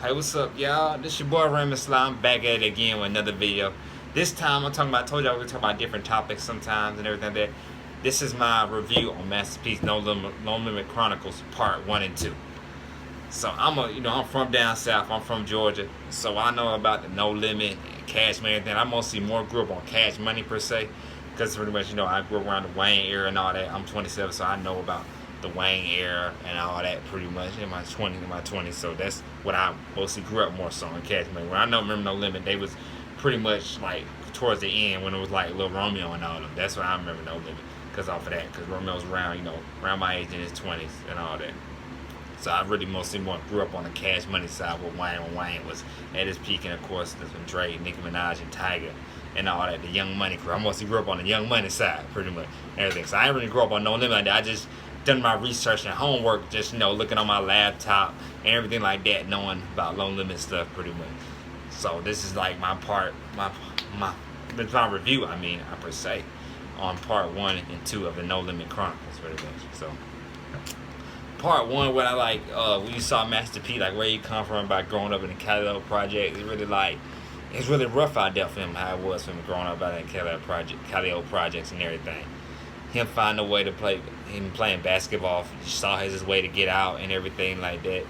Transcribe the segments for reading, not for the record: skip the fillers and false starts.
Hey, what's up, y'all? This your boy Raymond Sly. I'm back at it again with another video. This time I'm talking about, I told y'all we're talking about different topics sometimes and everything like that. This is my review on Masterpiece No Limit Chronicles Part 1 and 2. So I'm from down south. I'm from Georgia. So I know about the No Limit and Cash Money and everything. I mostly more grew up on Cash Money per se. Because pretty much, I grew up around the Wayne era and all that. I'm 27, so I know about the Wayne era and all that pretty much in my 20s. So that's what I mostly grew up more so on Cash Money. When I know remember No Limit, they was pretty much like towards the end when it was like Lil Romeo and all of them. That's what I remember No Limit because off of that. Because Romeo's around, around my age in his 20s and all that. So I really mostly more grew up on the Cash Money side with Wayne when Wayne was at his peak, and of course that's when Dre, Nicki Minaj, and Tiger and all that, the Young Money crew. I mostly grew up on the Young Money side, pretty much, and everything. So I didn't really grow up on No Limit like that. I just done my research and homework, just looking on my laptop and everything like that, knowing about No Limit stuff, pretty much. So this is like my part, my review. I per se, on part 1 and 2 of the No Limit Chronicles, pretty much. So. Part 1, what I like, when you saw Master P, like where he come from by growing up in the Cali Project, it's really rough out there for him, how it was for him growing up out in Cali Projects and everything. Him finding a way to play, him playing basketball, he saw his way to get out and everything like that.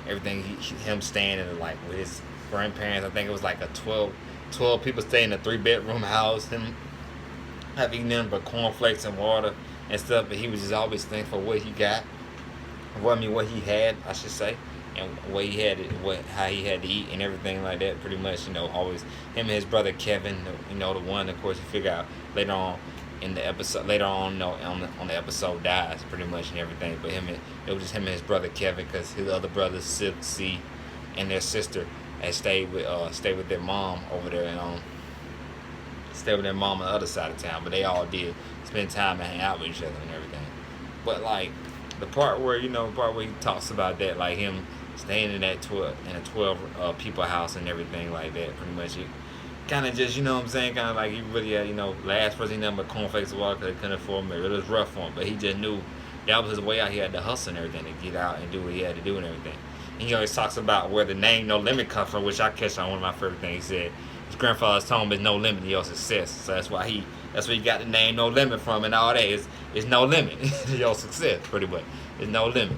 Everything, him staying in like with his grandparents, I think it was like a 12 people staying in a 3-bedroom house, him having nothing but cornflakes and water and stuff, but he was just always thankful for what he got. What he had, I should say, and what he had, how he had to eat and everything like that. Pretty much, always him and his brother Kevin, the one, of course, you figure out later on in the episode, on the episode dies pretty much and everything. But it was just him and his brother Kevin, because his other brothers C and their sister had stayed with their mom over there, and stayed with their mom on the other side of town. But they all did spend time and hang out with each other and everything. But like. The part where he talks about that, like him staying in a 12 people house and everything like that, pretty much it kind of just, what I'm saying, kind of like he really had, last person he nothing but cornflakes of water because he couldn't afford them. It was rough for him, but he just knew that was his way out. He had to hustle and everything to get out and do what he had to do and everything. And he always talks about where the name No Limit comes from, which I catch on one of my favorite things. He said his grandfather's home is no limit to your success, so that's where he got the name No Limit from, and all that is no limit to your success, pretty much. There's no limit.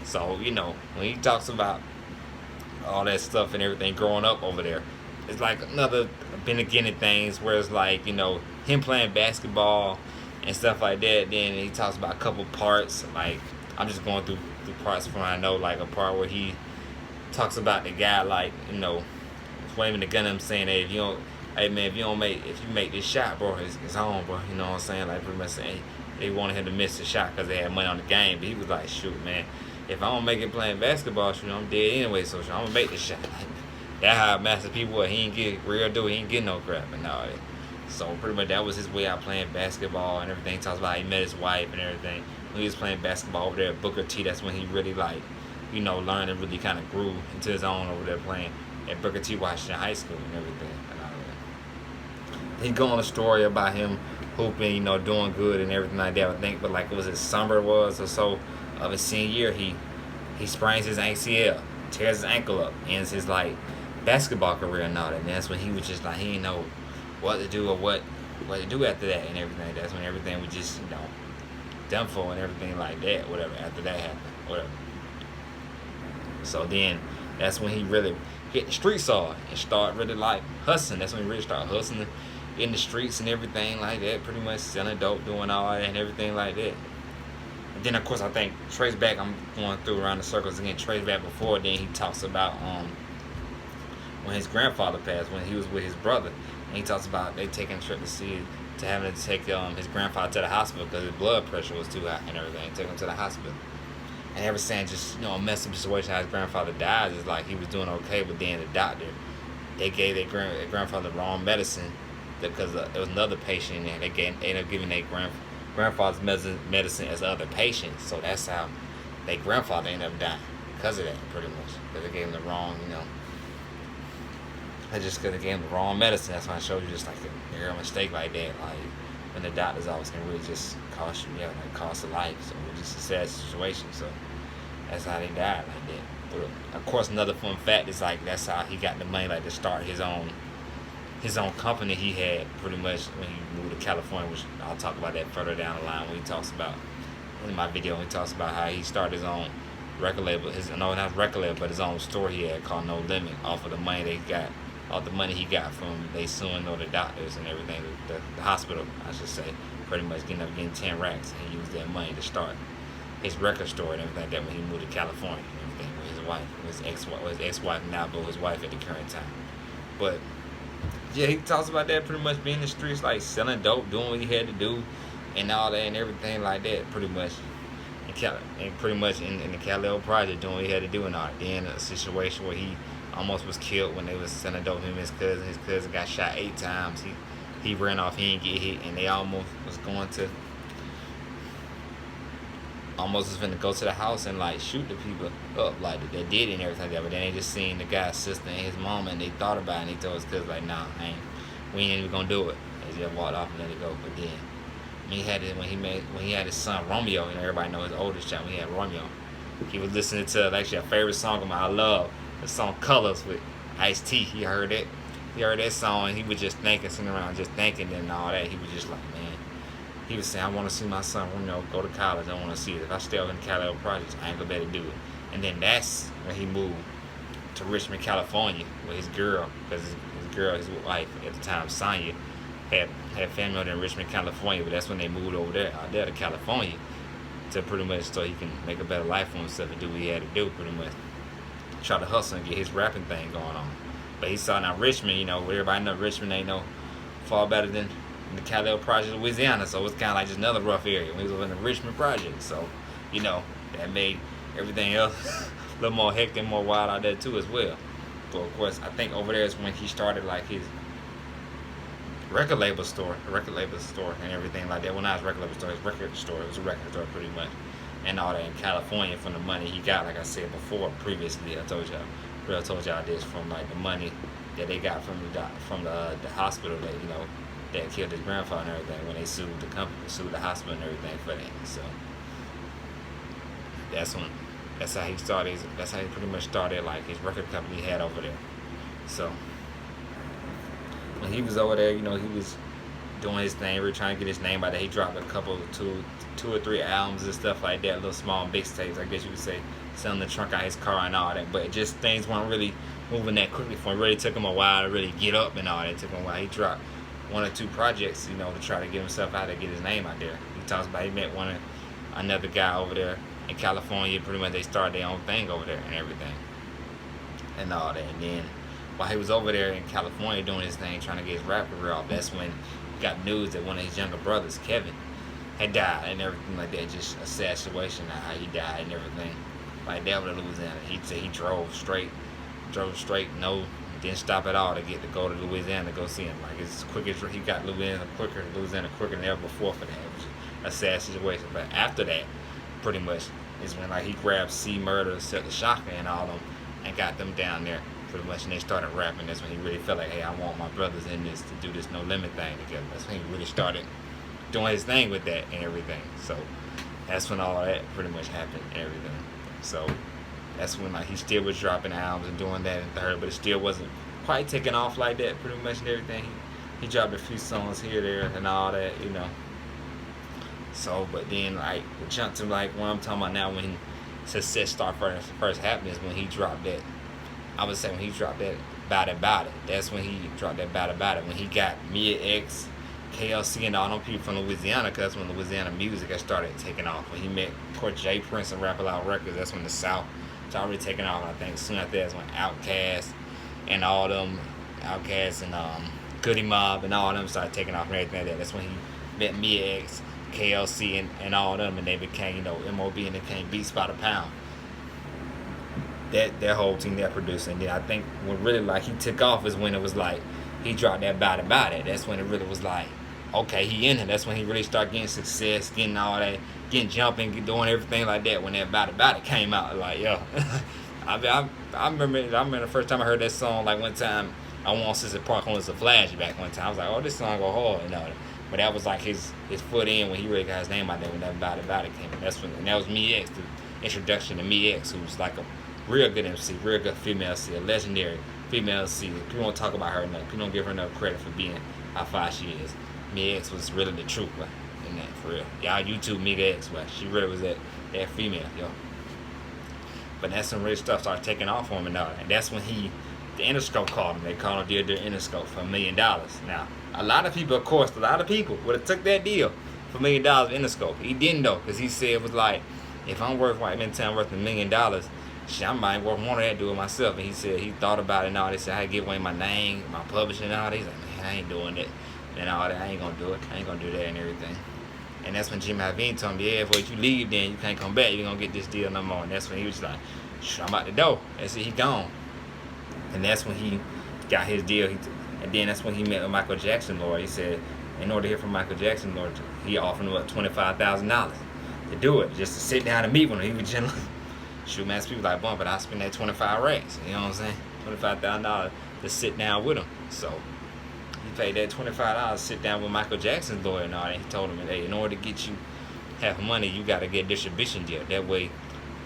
So, when he talks about all that stuff and everything growing up over there, it's like another beginning things where it's like, him playing basketball and stuff like that. Then he talks about a couple parts, like I'm just going through parts from I know, like a part where he talks about the guy, like, waving the gun at him saying, hey, if you make this shot, bro, it's on, bro. You know what I'm saying? Like pretty much saying they wanted him to miss the shot because they had money on the game. But he was like, shoot, man, if I don't make it playing basketball, shoot, I'm dead anyway, so I'm gonna make this shot. That's how Master P was. He ain't get real do. He ain't get no crap, but no. So pretty much that was his way out playing basketball and everything. He talks about how he met his wife and everything. When he was playing basketball over there at Booker T, that's when he really learned and really kind of grew into his own over there playing at Booker T Washington High School and everything. He go on a story about him hooping, doing good and everything like that. I think, but like it was his summer or so of his senior year, he sprains his ACL, tears his ankle up, ends his basketball career and all that. And that's when he was just like he didn't know what to do or what to do after that and everything. That's when everything was just done for and everything like that. Whatever after that happened, whatever. So then that's when he really hit the streets hard and start really hustling. That's when he really started hustling in the streets and everything like that, pretty much selling dope, doing all that and everything like that. And then of course I think trace back, I'm going through around the circles again, trace back before then he talks about when his grandfather passed, when he was with his brother, and he talks about they taking a trip to having to take his grandfather to the hospital because his blood pressure was too high and everything, take him to the hospital. And ever since just a messed up situation how his grandfather died, is like he was doing okay, but then the doctor, they gave their grandfather the wrong medicine because there was another patient in there. They ended up giving their grandfather's medicine as the other patient, so that's how their grandfather ended up dying because of that, pretty much. Because they gave him the wrong, they just could have gave him the wrong medicine. That's why I showed you just like a mistake like that, like when the doctor's office can really just cost you, cost a life. So it's just a sad situation. So that's how they died like that. But of course, another fun fact is like that's how he got the money like to start his own company he had pretty much when he moved to California, which I'll talk about that further down the line when he talks about in my video when he talks about how he started his own record label, not record label, but his own store he had called No Limit off of the money they got, all the money he got from they suing all the doctors and everything, the hospital I should say, pretty much getting 10 racks, and he used that money to start his record store and everything like that when he moved to California and everything with his wife, his ex-wife now, but his wife at the current time. But yeah, he talks about that pretty much being in the streets, like selling dope, doing what he had to do, and all that and everything like that, pretty much. And pretty much in the Cali project, doing what he had to do and all that. Then a situation where he almost was killed when they was selling dope. Him and his cousin. His cousin got shot 8 times. He ran off. He didn't get hit, and they almost was finna go to the house and like shoot the people up like they did and everything like that. But then they just seen the guy's sister and his mom, and they thought about it, and he told his cousin like, nah, we ain't even gonna do it. They just walked off and let it go. But then when he had his son Romeo, and everybody know his oldest child, when he had Romeo, he was listening to actually a favorite song of mine I love, the song Colors with Ice-T. He heard it. He heard that song and he was just thinking, sitting around just thinking and all that. He was just like, man, he was saying, I want to see my son Romeo go to college. I want to see it. If I stay up in the Cali projects, I ain't gonna be able to do it. And then that's when he moved to Richmond, California with his girl, because his wife at the time, Sonya, had family out in Richmond, California, but that's when they moved out there to California to pretty much so he can make a better life for himself and do what he had to do, pretty much try to hustle and get his rapping thing going on. But he saw now Richmond, where everybody know Richmond ain't no far better than the Cali Project, Louisiana, so it's kind of like just another rough area when he was in the Richmond Project. So, that made everything else a little more hectic, more wild out there too as well. But of course, I think over there is when he started like his record label store and everything like that. Well, not his record label store, his record store. It was a record store pretty much, and all that in California from the money he got. Like I said before, previously, I told y'all this from like the money that they got from the hospital that killed his grandfather and everything when they sued the company, sued the hospital and everything for that. So that's how he started. That's how he pretty much started like his record company he had over there. So when he was over there, he was doing his thing, really trying to get his name out there. He dropped a couple, two or three albums and stuff like that, little small mixtapes, I guess you could say, selling the trunk out his car and all that. But just things weren't really moving that quickly for him. It really took him a while to really get up and all that. It took him a while. He dropped 1 or 2 projects, to try to get himself out there, get his name out there. He talks about he met another guy over there in California. Pretty much they started their own thing over there and everything and all that. And then while he was over there in California doing his thing, trying to get his rap career off, that's when he got news that one of his younger brothers, Kevin, had died and everything like that. Just a sad situation, how he died and everything like that with Louisiana. He said he drove straight, didn't stop at all to go to Louisiana to go see him. Like it's he got Louisiana quicker than ever before for that. It was a sad situation. But after that, pretty much is when like he grabbed C Murder, Set the Shocker, and all them, and got them down there pretty much, and they started rapping. That's when he really felt like, hey, I want my brothers in this to do this No Limit thing together. That's when he really started doing his thing with that and everything. So that's when all that pretty much happened and everything. So that's when like he still was dropping albums and doing that and third, but it still wasn't quite taking off like that pretty much and everything. He dropped a few songs here, there, and all that, So, but then like the jump to like what I'm talking about now, when success started first happening, is when he dropped that. I would say when he dropped that About It. That's when he dropped that About It. When he got Mia X, KLC, and all them people from Louisiana, because that's when Louisiana music had started taking off. When he met, of course, Jay Prince and Rap A Loud Records, that's when the South was already taking off. I think soon after that's when Outkast and all them, Outkast and Goody Mob and all them started taking off and everything like that. That's when he met Mia X, KLC, and all them, and they became, MOB, and they became Beats by the Pound. That whole team that produced, and then I think when really like he took off is when it was like he dropped that About It. That's when it really was like, okay, he in it. That's when he really started getting success, getting all that, getting jumping, doing everything like that. When that About It came out, like yo, I remember the first time I heard that song. Like one time I went on Sister Park on a flashback one time. I was like, oh, this song go hard, But that was like his foot in when he really got his name out there when that About It came. And that was Me X, the introduction to Me X, who Real good MC, real good female MC, a legendary female MC. People don't talk about her enough. People don't give her enough credit for being how far she is. Mia X was really the truth, but in that, for real. Y'all YouTube Mia X, but she really was that female, yo. But that's when real stuff started taking off on him and all that. And that's when the Interscope called him. They called him deal to Interscope for $1 million. Now, a lot of people would have took that deal for $1 million Interscope. He didn't though, because he said it was like, if I'm worth White Men Town worth $1 million, shit, I might worth more than that do it myself. And he said he thought about it and all. He said I give away my name, my publishing and all that. He's like, man, I ain't doing that. And all that, I ain't gonna do it. I ain't gonna do that and everything. And that's when Jimmy Iovine told me, yeah, boy, if you leave, then you can't come back. You gonna get this deal no more. And that's when he was like, I'm out the door. That's it, he gone. And that's when he got his deal. And then that's when he met with Michael Jackson lawyer. He said, in order to hear from Michael Jackson lawyer, he offered him $25,000 to do it, just to sit down and meet with him. He was generally, shoot, man, people like, bump, but I spend that 25 racks. You know what I'm saying? $25,000 to sit down with him. So he paid that $25 to sit down with Michael Jackson's lawyer and all that. He told him, hey, in order to get you half money, you got to get a distribution deal. That way,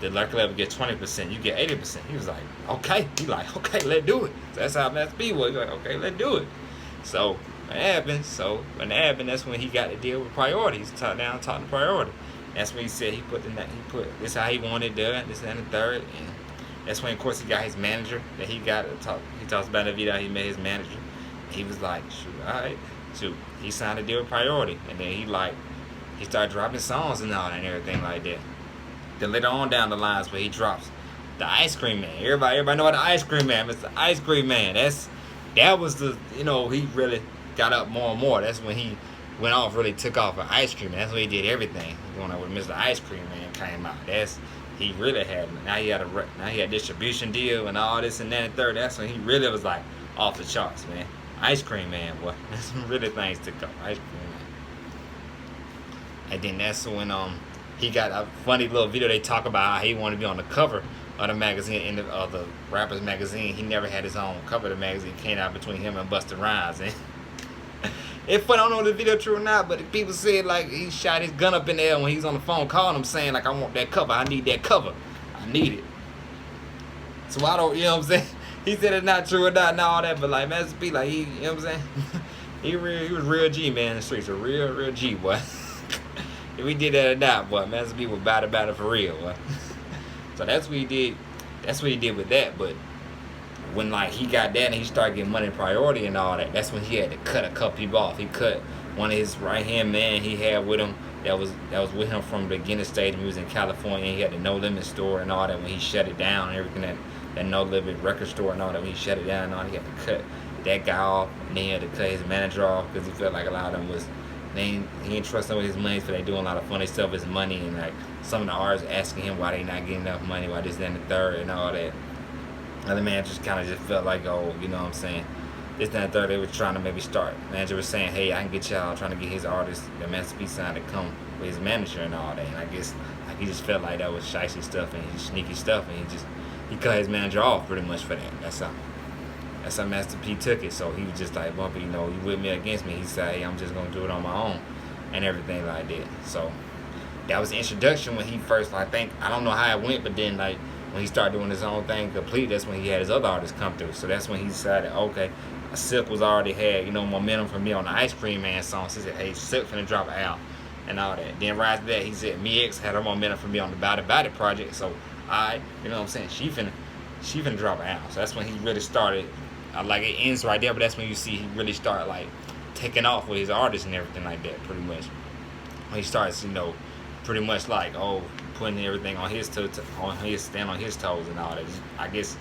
the record label gets 20%, you get 80%. He was like, okay. He like, okay, let's do it. So that's how Master P was. He like, okay, let's do it. So when it happened, that's when he got the deal with Priority. He's talking to Priority. That's when he said he put this how he wanted it done, this and the third. And that's when, of course, he got his manager that he got to talk. He talks about the video. He met his manager. He was like, shoot, all right. Shoot, he signed a deal with Priority. And then he started dropping songs and all that and everything like that. Then later on down the lines where he drops the Ice Cream Man. Everybody know about the Ice Cream Man. It's the Ice Cream Man. That was the, he really got up more and more. That's when he went off, really took off for Ice Cream Man. That's when he did everything. Going on with Mr. Ice Cream Man came out. He really had, now he had distribution deal and all this and that and third. That's when he really was like off the charts, man. Ice Cream Man, boy. That's when really things took off. Ice Cream Man. And then that's when he got a funny little video. They talk about how he wanted to be on the cover of the magazine, of the Rappers magazine. He never had his own cover of the magazine. It came out between him and Busta Rhymes. And if I don't know if the video true or not, but people said like he shot his gun up in the air when he's on the phone calling him saying like, I want that cover. I need that cover. I need it. So I don't, you know what I'm saying? He said it's not true or not and all that, but like Master P, like you know what I'm saying? he was real G, man, in the streets. A real G, boy. If we did that or not, boy, Master P was about it for real, boy. So that's what he did. That's what he did with that. But when like he got that and he started getting money Priority and all that, that's when he had to cut a couple people off. He cut one of his right hand man he had with him that was with him from the beginning stage. He was in California. He had the No Limit store and all that when he shut it down and everything, that No Limit record store and all that when he shut it down and all, he had to cut that guy off, and then he had to cut his manager off because he felt like a lot of them was, he didn't trust them with his money, so they doing a lot of funny stuff with his money, and like some of the artists asking him why they not getting enough money, why this, that, and the third, and all that. Other man just kind of just felt like, oh, you know what I'm saying, this, that, and the third, they were trying to maybe start. Manager was saying, hey, I can get y'all, trying to get his artist, the Master P signed, to come with his manager and all that. And I guess like he just felt like that was shicey stuff and sneaky stuff, and he cut his manager off pretty much for that. That's how Master P took it. So he was just like, Bumpy, you know, you with me or against me? He said, hey, I'm just gonna do it on my own and everything like that. So that was the introduction when he first, I don't know how it went, but then like when he started doing his own thing complete, that's when he had his other artists come through. So that's when he decided, okay, Silk was already had, momentum for me on the Ice Cream Man song. So he said, hey, Silk finna drop an album and all that. Then right after that, he said, Mia X had her momentum for me on the Bout It project. So you know what I'm saying, she finna drop an album. So that's when he really started. Like it ends right there, but that's when you see he really started like taking off with his artists and everything like that. Pretty much when he starts, pretty much like putting everything on his stand on his toes and all that. I guess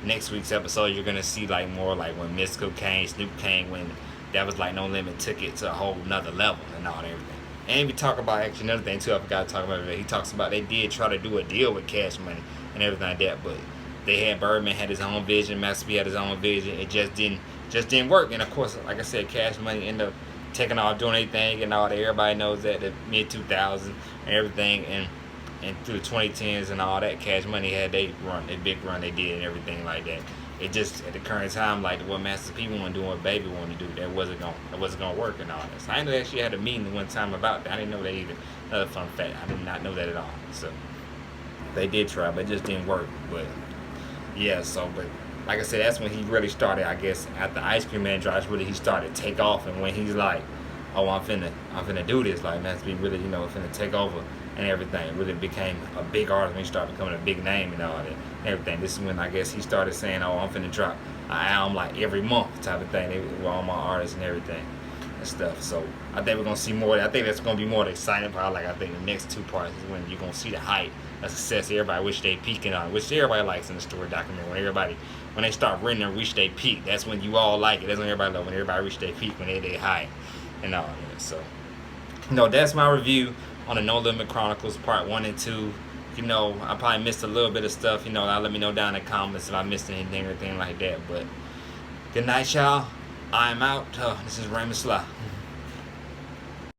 next week's episode you're gonna see like more like when Mystical came, Snoop came, when that was like No Limit took it to a whole nother level and all that, everything. And we talk about actually another thing too. I forgot to talk about it. He talks about they did try to do a deal with Cash Money and everything like that, but they had Birdman had his own vision, Master P had his own vision. It just didn't work. And of course, like I said, Cash Money ended up taking off, doing anything and all that. Everybody knows that the mid 2000s and everything, and through the 2010s and all that, Cash Money had their big run they did and everything like that. It just at the current time, like what Master P wanted to do, what Baby wanted to do, that wasn't gonna work and all that. So I know they actually had a meeting one time about that. I didn't know that either. Another fun fact, I did not know that at all. So they did try, but it just didn't work. But yeah, so but like I said, that's when he really started. I guess after Ice Cream Man drops, really he started to take off, and when he's like, "Oh, I'm finna do this," like that's be really finna take over and everything. It really became a big artist when he started becoming a big name and all that and everything. This is when I guess he started saying, "Oh, I'm finna drop an album like every month," type of thing. With all my artists and everything and stuff. So I think we're gonna see more. I think that's gonna be more the exciting part. Like I think the next two parts is when you're gonna see the hype, the success everybody wish they peaking on, which everybody likes in the story document. When they start running and reach their peak, that's when you all like it. That's when everybody love when everybody reach their peak, when they high and all that. So that's my review on the No Limit Chronicles Part 1 and 2. I probably missed a little bit of stuff. Let me know down in the comments if I missed anything or anything like that. But good night, y'all. I'm out. This is Raymond Sly.